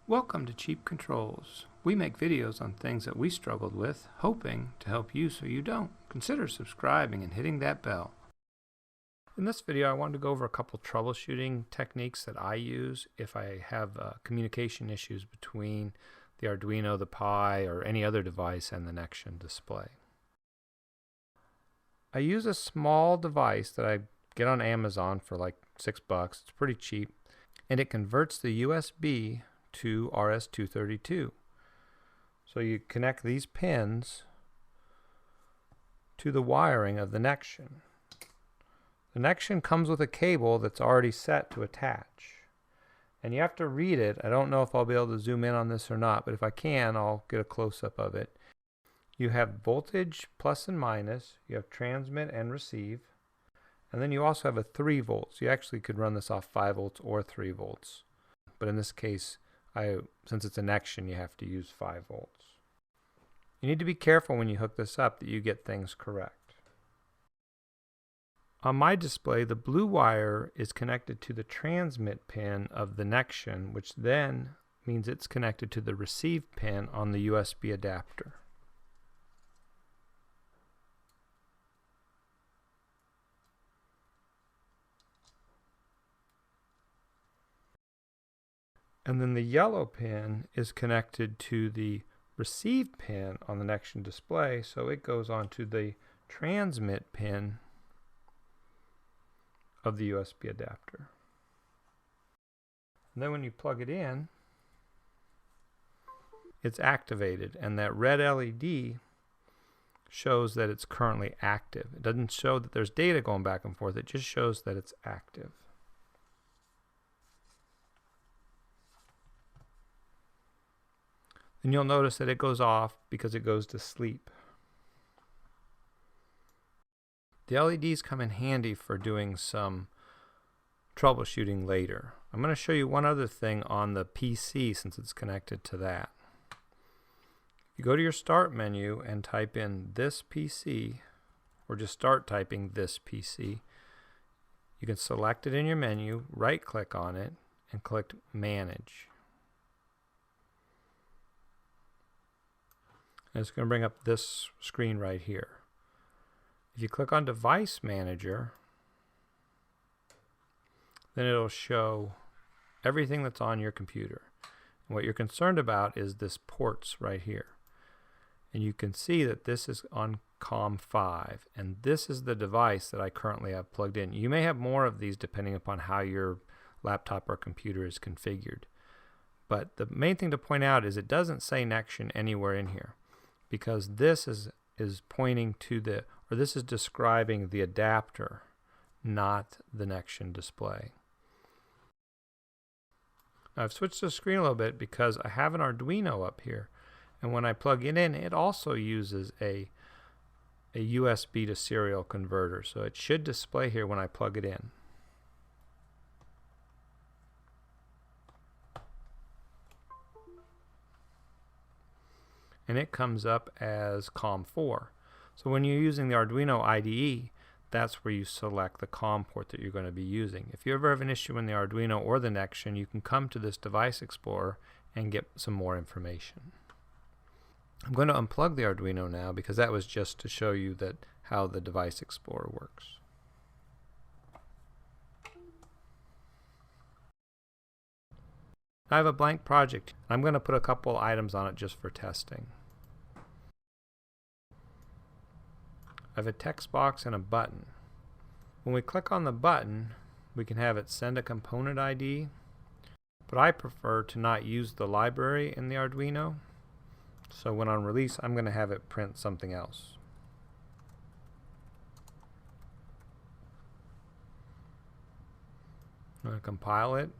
Welcome to Cheap Controls. We make videos on things that we struggled with, hoping to help you so you don't. Consider subscribing and hitting that bell. In this video, I wanted to go over a couple troubleshooting techniques that I use if I have communication issues between the Arduino, the Pi, or any other device and the Nextion Display. I use a small device that I get on Amazon for like $6. It's pretty cheap, and it converts the USB to RS-232. So you connect these pins to the wiring of the Nextion. The Nextion comes with a cable that's already set to attach, and you have to read it. I don't know if I'll be able to zoom in on this or not, but if I can, I'll get a close-up of it. You have voltage plus and minus, you have transmit and receive, and then you also have a 3 volts. You actually could run this off 5 volts or 3 volts, but in this case, since it's a Nextion, you have to use 5 volts. You need to be careful when you hook this up that you get things correct. On my display, the blue wire is connected to the transmit pin of the Nextion, which then means it's connected to the receive pin on the USB adapter. And then the yellow pin is connected to the receive pin on the Nextion display, so it goes on to the transmit pin of the USB adapter. And then when you plug it in, it's activated, and that red LED shows that it's currently active. It doesn't show that there's data going back and forth, it just shows that it's active. And you'll notice that it goes off because it goes to sleep. The LEDs come in handy for doing some troubleshooting later. I'm going to show you one other thing on the PC since it's connected to that. You go to your start menu and type in this PC, or just start typing this PC. You can select it in your menu, right click on it, and click Manage. And it's going to bring up this screen right here. If you click on Device Manager, then it'll show everything that's on your computer. And what you're concerned about is this ports right here. And you can see that this is on COM5, and this is the device that I currently have plugged in. You may have more of these depending upon how your laptop or computer is configured. But the main thing to point out is it doesn't say Nextion anywhere in here, because this is pointing to this is describing the adapter, not the Nextion display. Now I've switched the screen a little bit because I have an Arduino up here, and when I plug it in, it also uses a USB to serial converter, so it should display here when I plug it in. And it comes up as COM4. So when you're using the Arduino IDE, that's where you select the COM port that you're going to be using. If you ever have an issue in the Arduino or the Nextion, you can come to this Device Explorer and get some more information. I'm going to unplug the Arduino now because that was just to show you how the Device Explorer works. I have a blank project. I'm going to put a couple items on it just for testing. I have a text box and a button. When we click on the button, we can have it send a component ID, but I prefer to not use the library in the Arduino. So when on release, I'm going to have it print something else. I'm going to compile it.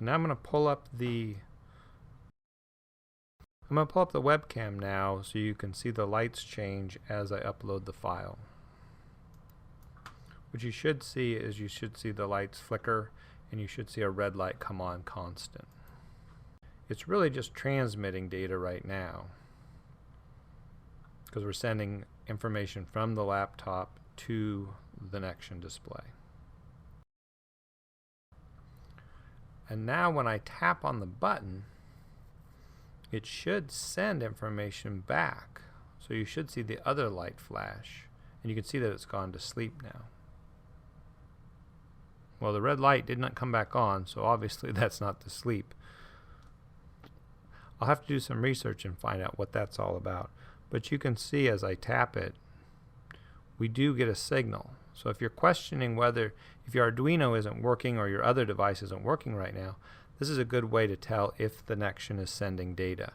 Now I'm going to pull up the webcam now so you can see the lights change as I upload the file. What you should see is the lights flicker, and you should see a red light come on constant. It's really just transmitting data right now because we're sending information from the laptop to the Nextion display. And now when I tap on the button, it should send information back. So you should see the other light flash. And you can see that it's gone to sleep now. Well, the red light did not come back on, so obviously that's not to sleep. I'll have to do some research and find out what that's all about. But you can see as I tap it, we do get a signal. So if you're questioning whether if your Arduino isn't working or your other device isn't working right now, this is a good way to tell if the Nextion is sending data.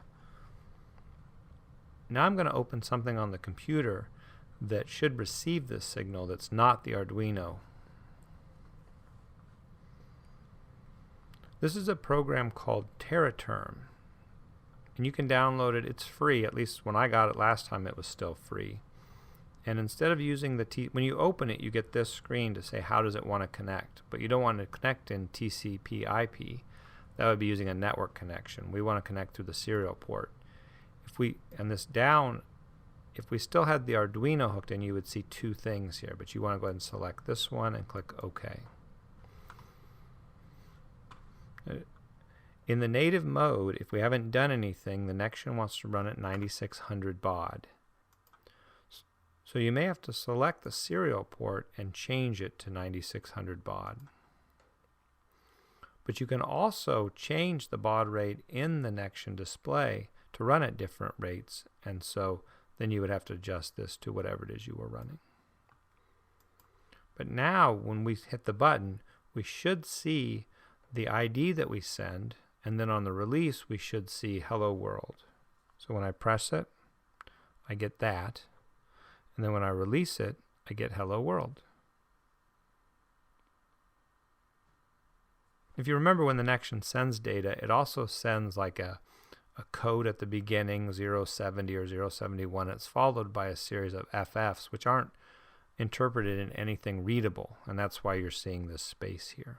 Now I'm going to open something on the computer that should receive this signal that's not the Arduino. This is a program called TeraTerm, and you can download it. It's free. At least when I got it last time, it was still free. And instead of using the when you open it, you get this screen to say how does it want to connect. But you don't want to connect in TCP/IP. That would be using a network connection. We want to connect through the serial port. If we still had the Arduino hooked in, you would see two things here. But you want to go ahead and select this one and click OK. In the native mode, if we haven't done anything, the Nextion wants to run at 9600 baud. So you may have to select the serial port and change it to 9600 baud. But you can also change the baud rate in the Nextion display to run at different rates, and so then you would have to adjust this to whatever it is you were running. But now when we hit the button, we should see the ID that we send, and then on the release we should see Hello World. So when I press it, I get that. And then when I release it, I get Hello World. If you remember when the Nextion sends data, it also sends like a code at the beginning, 070 or 071. It's followed by a series of FFs, which aren't interpreted in anything readable, and that's why you're seeing this space here.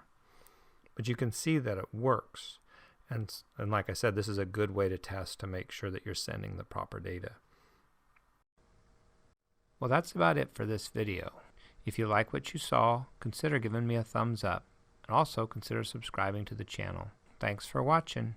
But you can see that it works. And like I said, this is a good way to test to make sure that you're sending the proper data. Well, that's about it for this video. If you like what you saw, consider giving me a thumbs up, and also consider subscribing to the channel. Thanks for watching.